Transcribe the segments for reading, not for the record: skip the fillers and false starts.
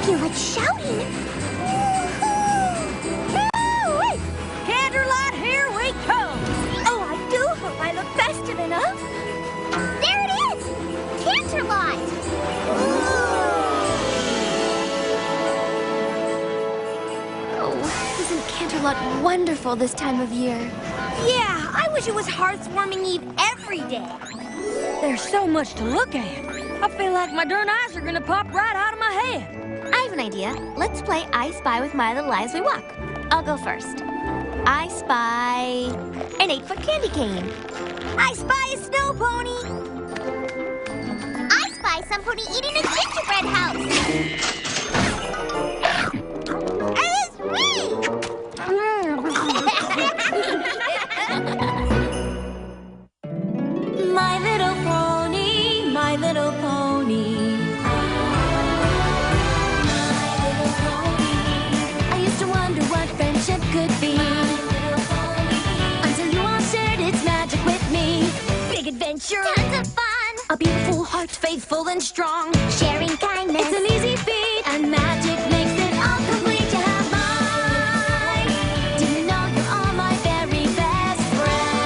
feel like shouting. Woo-hoo! Candlelight, here we come! Oh, I do hope I look festive enough. There it is! Canterlot! Oh, isn't Canterlot wonderful this time of year? Yeah, I wish it was Hearths warming eve every day. There's so much to look at. I feel like my darn eyes are gonna pop right out of my head. I have an idea. Let's play I Spy with my little eyes we walk. I'll go first. I spy an 8-foot candy cane. I spy a snow pony. I spy somebody eating a gingerbread house. It's me! My little pony, my little pony. I used to wonder what friendship could be. Until you all shared its magic with me. Big adventure. Tons of fun. A beautiful heart, faithful and strong. Sharing kindness. It's an easy feat. And magic makes it all complete. You have mine. Do you know you're all my very best friends?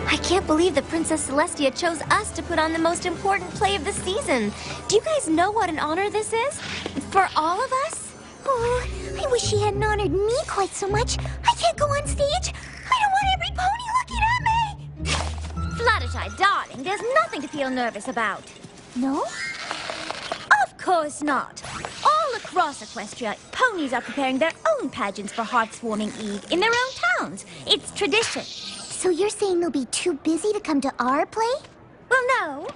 I can't believe that Princess Celestia chose us to put on the most important play of the season. Do you guys know what an honor this is? For all of us? Oh, I wish she hadn't honored me quite so much. I can't go on stage. I don't want every pony looking at me. Fluttershy, darling, there's nothing to feel nervous about. No? Of course not. All across Equestria, ponies are preparing their own pageants for Hearths Warming Eve in their own towns. It's tradition. So you're saying they'll be too busy to come to our play? Well, no.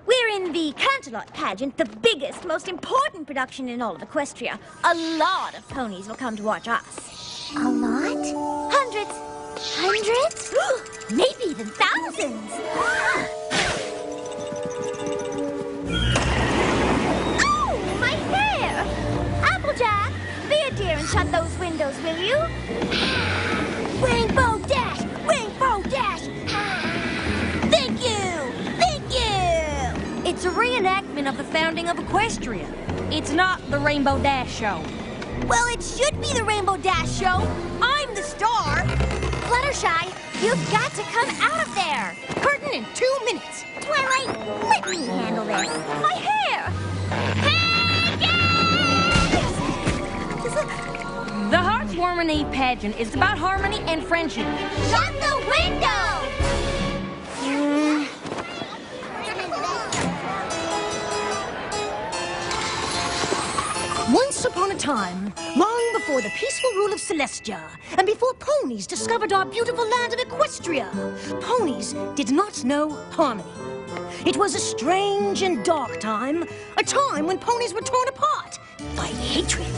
We're in the Canterlot pageant, the biggest, most important production in all of Equestria. A lot of ponies will come to watch us. A lot? Hundreds. Hundreds? Maybe even thousands. Oh, my hair! Applejack, be a dear and shut those windows, will you? Rainbow Dash! Rainbow Dash! Thank you! Thank you! It's a reenactment of the founding of Equestria. It's not the Rainbow Dash show. Well, it should be the Rainbow Dash show. I'm the star. Fluttershy, you've got to come out of there. Curtain in 2 minutes. Twilight, let me handle this. My hair! The Hearths Warming Eve pageant is about harmony and friendship. Shut the window! Once upon a time, long before the peaceful rule of Celestia, and before ponies discovered our beautiful land of Equestria, ponies did not know harmony. It was a strange and dark time, a time when ponies were torn apart by hatred.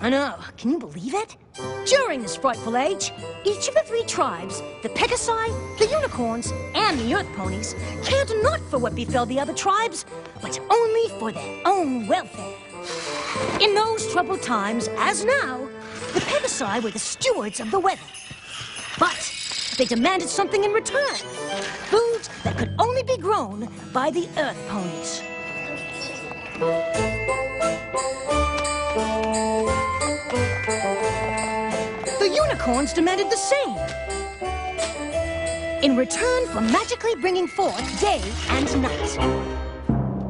I know, can you believe it? During this frightful age, each of the 3 tribes, the Pegasi, the Unicorns, and the Earth Ponies, cared not for what befell the other tribes, but only for their own welfare. In those troubled times, as now, the Pegasi were the stewards of the weather. But they demanded something in return, food that could only be grown by the Earth Ponies. The Unicorns demanded the same, in return for magically bringing forth day and night.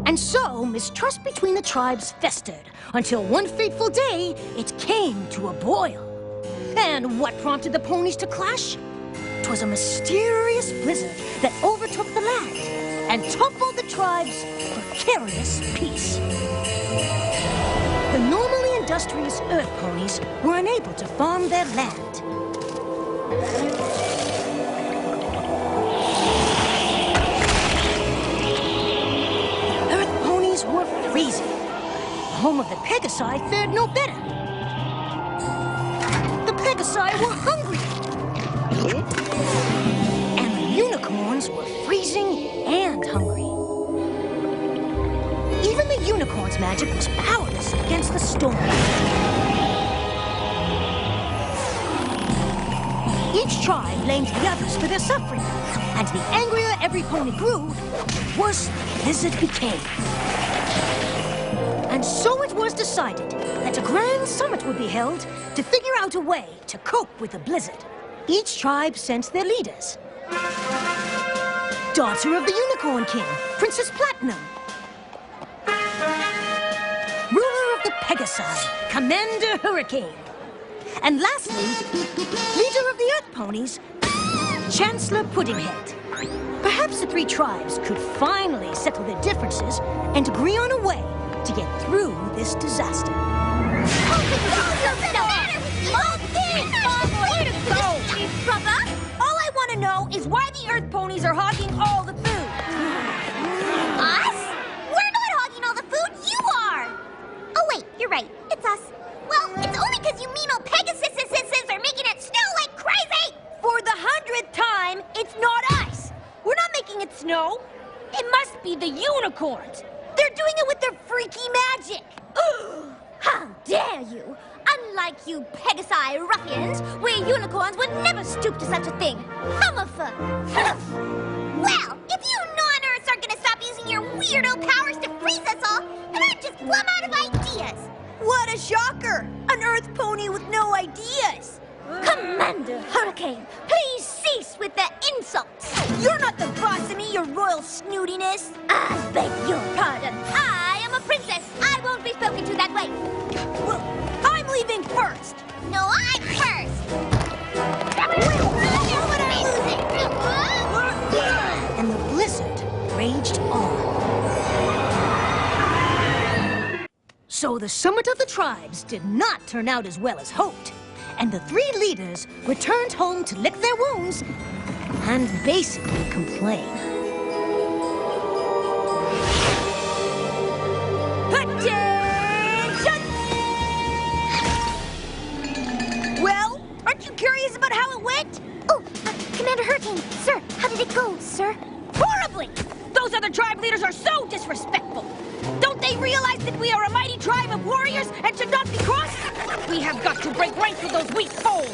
And so, mistrust between the tribes festered, until one fateful day, it came to a boil. And what prompted the ponies to clash? 'Twas a mysterious blizzard that overtook the land and toppled the tribes' precarious peace. The normally industrious Earth Ponies were unable to farm their land. Earth Ponies were freezing. The home of the Pegasi fared no better. The Pegasi were hungry. And the Unicorns were freezing and hungry. Unicorn's magic was powerless against the storm. Each tribe blamed the others for their suffering, and the angrier every pony grew, the worse the blizzard became. And so it was decided that a grand summit would be held to figure out a way to cope with the blizzard. Each tribe sent their leaders. Daughter of the Unicorn King, Princess Platinum. Ruler of the Pegasi, Commander Hurricane. And lastly, leader of the Earth Ponies, Chancellor Puddinghead. Perhaps the three tribes could finally settle their differences and agree on a way to get through this disaster. All I want to know is why the Earth Ponies are hogging all the food. Us? We're not hogging all the food, you are! Oh wait, you're right, it's us. Well, it's only because you mean old Pegasuses are making it snow like crazy! For the 100th time, it's not us. We're not making it snow. It must be the unicorns. They're doing it with their freaky magic. How dare you! Unlike you Pegasi ruffians, we unicorns would never stoop to such a thing. Hummufa! Well, if you non-Earths aren't gonna stop using your weirdo powers to freeze us all, then I'm just plumb out of ideas. What a shocker! An Earth Pony with no ideas. Commander Hurricane, please cease with the insults. You're not the boss of me, your royal snootiness. I beg your pardon. I am a princess. I won't be spoken to that way. Well, I'm leaving first. No, I'm first. And the blizzard raged on. So the summit of the tribes did not turn out as well as hoped, and the three leaders returned home to lick their wounds and basically complain. Attention! Well, aren't you curious about how it went? Oh, Commander Hurricane, sir, how did it go, sir? Horribly! Those other tribe leaders are so disrespectful. Don't they realize that we are a mighty tribe of warriors and should not be crossed? We have got to break ranks with those weak foes.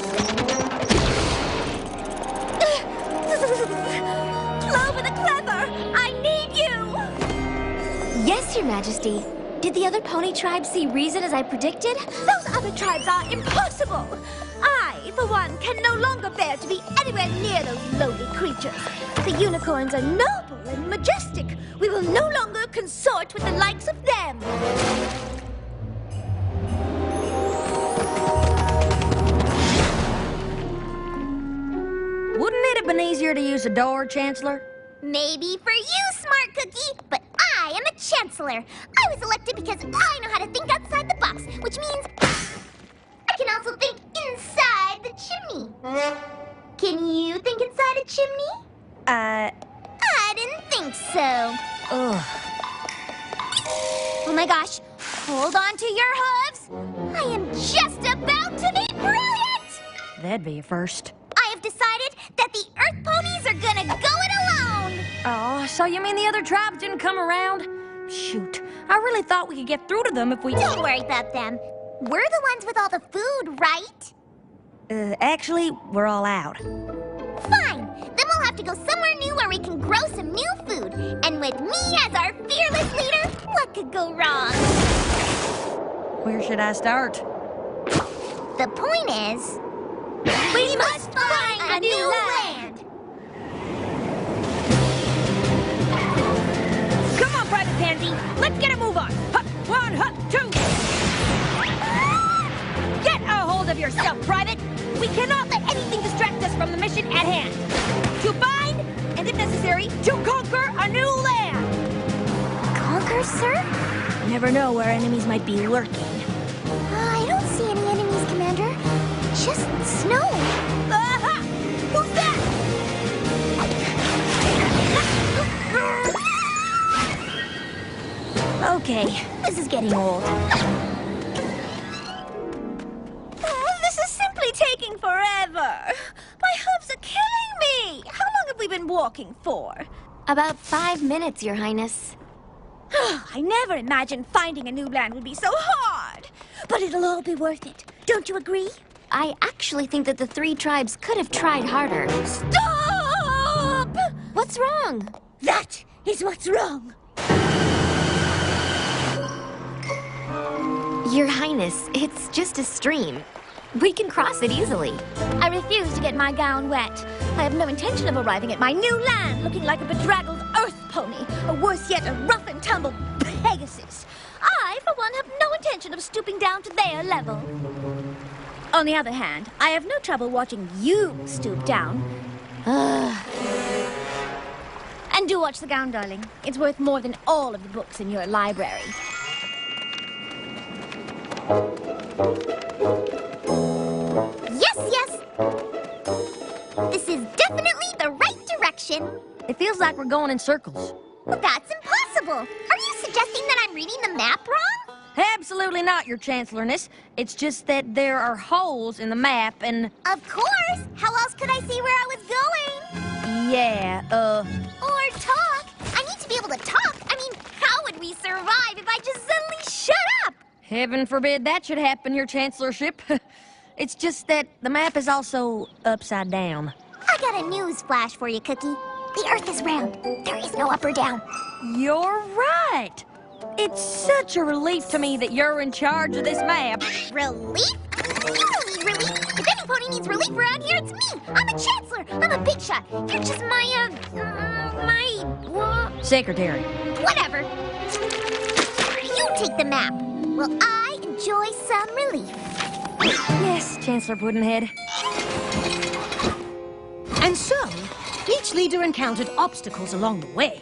Clover the Clever, I need you! Yes, Your Majesty. Did the other pony tribes see reason as I predicted? Those other tribes are impossible! I, for one, can no longer bear to be anywhere near those lowly creatures. The unicorns are noble and majestic. We will no longer consort with the likes of them. Wouldn't it have been easier to use a door, Chancellor? Maybe for you, Smart Cookie, but I am a Chancellor. I was elected because I know how to think outside the box, which means I can also think inside the chimney. Can you think inside a chimney? I didn't think so. Ugh. Oh my gosh, hold on to your hooves. I am just about to be brilliant! That'd be a first. I have decided that the Earth Ponies are gonna go it alone! Oh, so you mean the other tribes didn't come around? Shoot, I really thought we could get through to them if we... Don't worry about them. We're the ones with all the food, right? Actually, we're all out. Fine. Then we'll have to go somewhere new where we can grow some new food. And with me as our fearless leader, what could go wrong? Where should I start? The point is, we must find a new land. Come on, Private Pansy. Let's get a move on. Hup, one, hup, two. Get a hold of yourself, Private. We cannot let anything distract us from the mission at hand. To find, and if necessary, to conquer a new land. Conquer, sir? Never know where enemies might be lurking. I don't see any enemies, Commander. Just snow. Aha! Who's that? Okay, this is getting old. This is simply taking forever. My hooves are killing me. How long have we been walking for? About 5 minutes, Your Highness. I never imagined finding a new land would be so hard. But it'll all be worth it. Don't you agree? I actually think that the three tribes could have tried harder. Stop! What's wrong? That is what's wrong. Your Highness, it's just a stream. We can cross it easily. I refuse to get my gown wet. I have no intention of arriving at my new land looking like a bedraggled earth pony, or worse yet, a rough and tumble Pegasus. I, for one, have no intention of stooping down to their level. On the other hand, I have no trouble watching you stoop down. And do watch the gown, darling. It's worth more than all of the books in your library. Yes. This is definitely the right direction. It feels like we're going in circles. Well, that's impossible. Are you suggesting that I'm reading the map wrong? Absolutely not, Your Chancellorness. It's just that there are holes in the map and... Of course. How else could I see where I was going? Yeah, Or talk. I need to be able to talk. I mean, how would we survive if I just suddenly shut up? Heaven forbid that should happen, Your Chancellorship. It's just that the map is also upside down. I got a news flash for you, Cookie. The Earth is round. There is no up or down. You're right. It's such a relief to me that you're in charge of this map. Relief? You don't need relief. If any pony needs relief around here, it's me. I'm a chancellor. I'm a big shot. You're just my, Secretary. whatever. You take the map. Will I enjoy some relief? Yes, Chancellor Puddinhead. And so, each leader encountered obstacles along the way.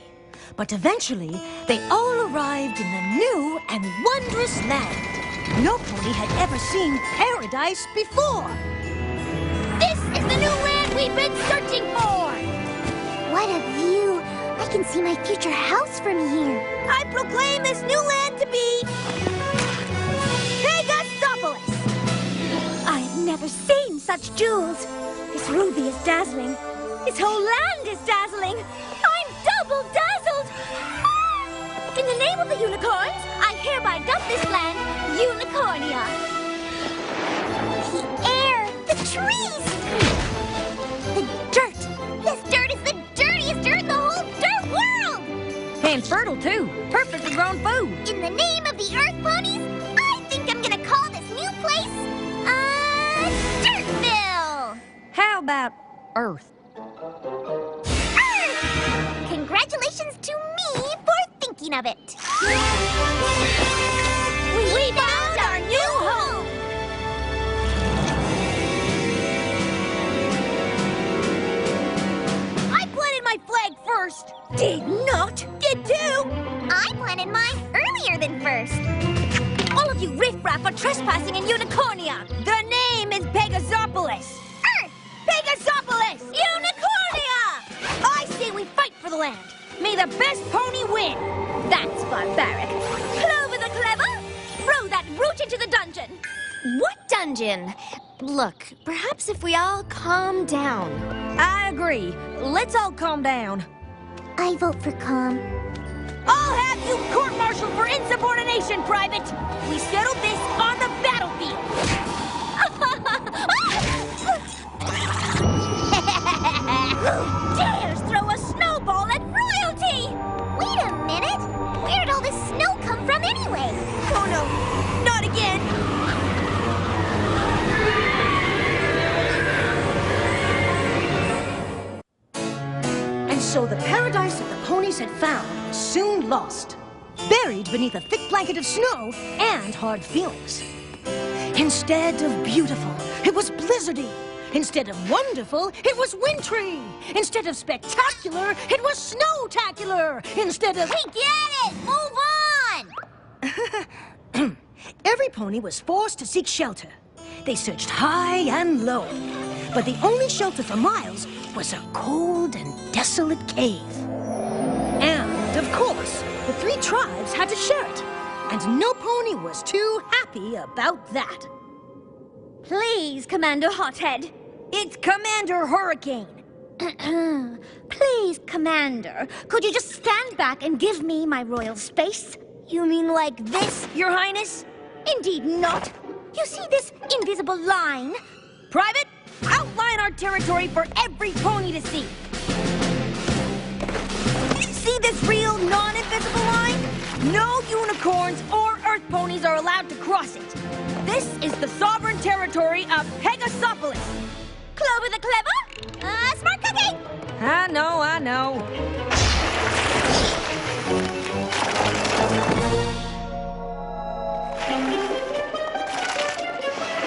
But eventually, they all arrived in the new and wondrous land. No pony had ever seen paradise before. This is the new land we've been searching for. What a view. I can see my future house from here. I proclaim this new land to be... Pegasopolis! I've never seen such jewels. This ruby is dazzling. This whole land is dazzling. I'm double dazzled. In the name of the unicorns, I hereby dub this land Unicornia. The air, the trees, the dirt. This dirt is the dirtiest dirt in the whole dirt world. And fertile, too. Perfectly grown food. In the name of the Earth Ponies, I think I'm gonna call this new place, Dirtville. How about Earth? Earth! Congratulations to me for thinking of it. We found our new home. I planted my flag first. Did not. Did too. I planted mine earlier than first. All of you riffraff are trespassing in Unicornia. The name is Pegasopolis. Earth! Pegasopolis! Unicornia! I say we fight for the land. May the best pony win. That's barbaric. Clover the clever, throw that brute into the dungeon. What dungeon? Look, perhaps if we all calm down. I agree. Let's all calm down. I vote for calm. I'll have you court-martialed for insubordination, Private. We settled this on the battlefield. Who dares throw a snowball at royalty? Wait a minute. Where did all this snow come from anyway? Oh no, not again. And so the paradise that the ponies had found was soon lost, buried beneath a thick blanket of snow and hard feelings. Instead of beautiful, it was blizzardy. Instead of wonderful, it was wintry. Instead of spectacular, it was snow-tacular. Instead of... We get it! Move on! Every pony was forced to seek shelter. They searched high and low, but the only shelter for miles was a cold and desolate cave. And, of course, the three tribes had to share it, and no pony was too happy about that. Please, Commander Hothead. It's Commander Hurricane. Please, Commander, could you just stand back and give me my royal space? You mean like this, Your Highness? Indeed not. You see this invisible line? Private, outline our territory for every pony to see. See this real non-invisible line? No unicorns or earth ponies are allowed to cross it. This is the sovereign territory of Pegasopolis. Clover the Clever? Smart cookie! I know.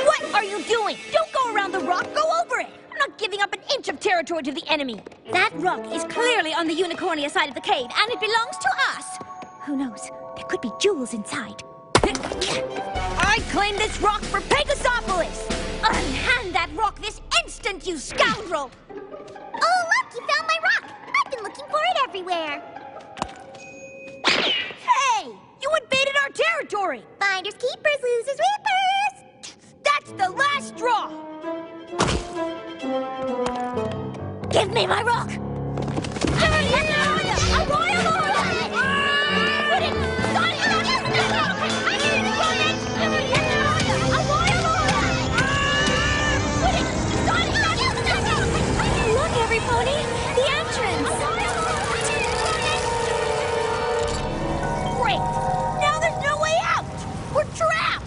What are you doing? Don't go around the rock, go over it! I'm not giving up an inch of territory to the enemy. That rock is clearly on the unicornia side of the cave, and it belongs to us. Who knows? There could be jewels inside. I claim this rock for Pegasopolis! Unhand that rock this instant, you scoundrel! Oh, look, you found my rock! I've been looking for it everywhere. Hey! You invaded our territory! Finders keepers, losers whippers! That's the last straw! Give me my rock! Look, every pony! The entrance! Great! Now there's no way out! We're trapped!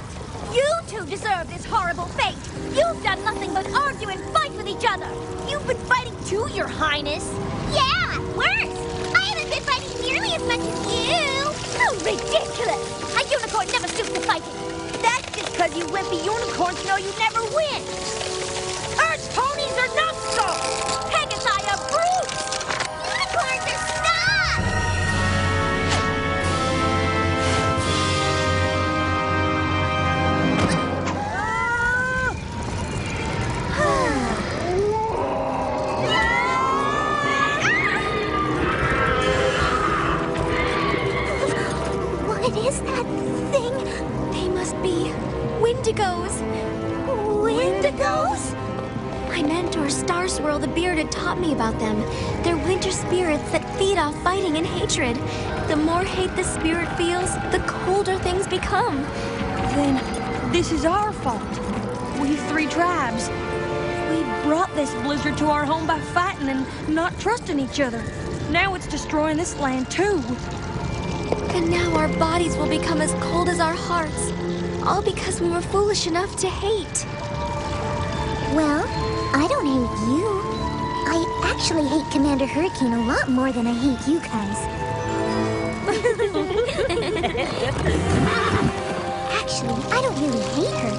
You two deserve this horrible fate! You've done nothing but argue and fight with each other! You've been fighting too, Your Highness! Yeah, worse! I haven't been fighting nearly as much as you! How ridiculous! A unicorn never stoops to fighting! That's just because you wimpy unicorns know you never win! Earth ponies are not so! Pegasi are brutes! Unicorns are stuck! What is that thing? They must be Wendigos. Wendigos? My mentor, Star Swirl the Bearded, taught me about them. They're winter spirits that feed off fighting and hatred. The more hate the spirit feels, the colder things become. Then this is our fault. We three tribes. We brought this blizzard to our home by fighting and not trusting each other. Now it's destroying this land too. And now our bodies will become as cold as our hearts. All because we were foolish enough to hate. Well, I don't hate you. I actually hate Commander Hurricane a lot more than I hate you guys. Actually, I don't really hate her.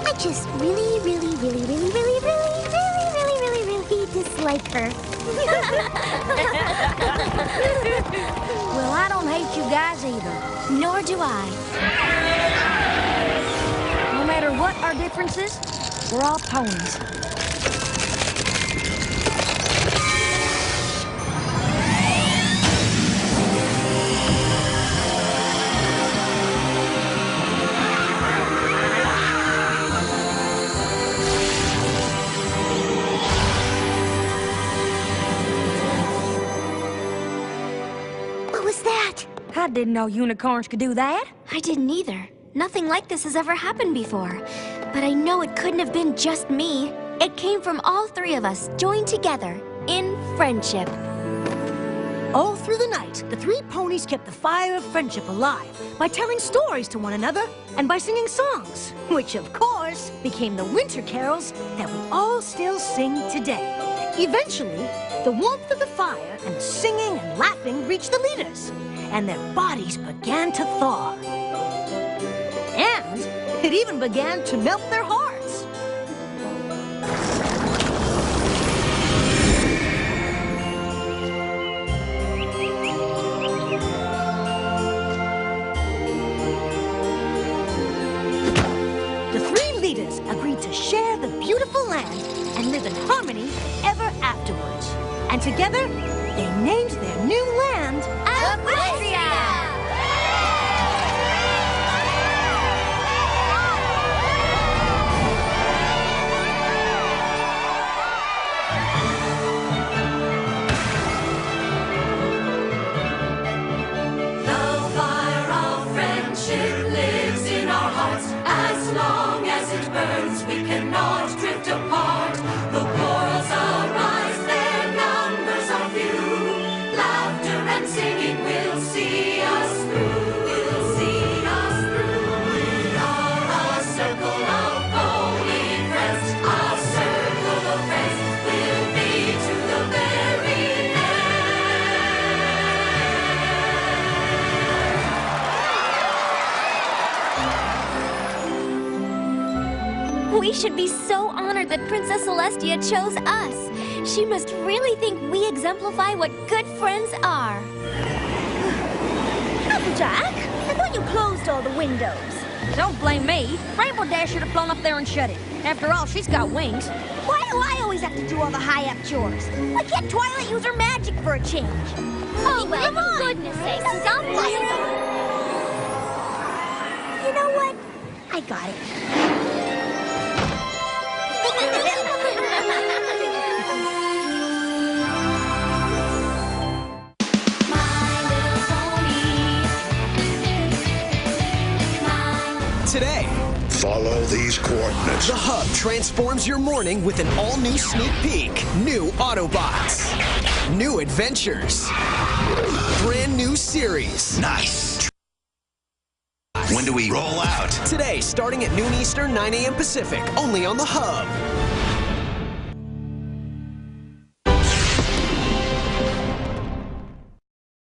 I just really dislike her. Well, I don't hate you guys either. Nor do I. No matter what our differences, we're all ponies. What was that? I didn't know unicorns could do that. I didn't either. Nothing like this has ever happened before. But I know it couldn't have been just me. It came from all three of us, joined together, in friendship. All through the night, the three ponies kept the fire of friendship alive by telling stories to one another and by singing songs, which of course became the winter carols that we all still sing today. Eventually, the warmth of the fire and the singing and laughing reached the leaders, and their bodies began to thaw. And it even began to melt their hearts. The three leaders agreed to share the beautiful land and live in harmony ever afterwards. And together, they named their new land Equestria! it burns, we cannot drift apart. The quarrels arise, their numbers are few. Laughter and singing will see us through. Will see us through. We are a circle of holy friends. Our circle of friends will be to the very end. We should be so honored that Princess Celestia chose us. She must really think we exemplify what good friends are. Applejack, I thought you closed all the windows. Don't blame me. Rainbow Dash should have flown up there and shut it. After all, she's got wings. Why do I always have to do all the high-up chores? Why can't Twilight use her magic for a change? Oh, well, for goodness sakes, stop fighting. You know what? I got it. Today, Follow these coordinates. the Hub transforms your morning with an all-new sneak peek. New Autobots. New adventures. Brand new series. Nice. When do we roll out? Today, starting at noon Eastern, 9 a.m. Pacific, only on the Hub.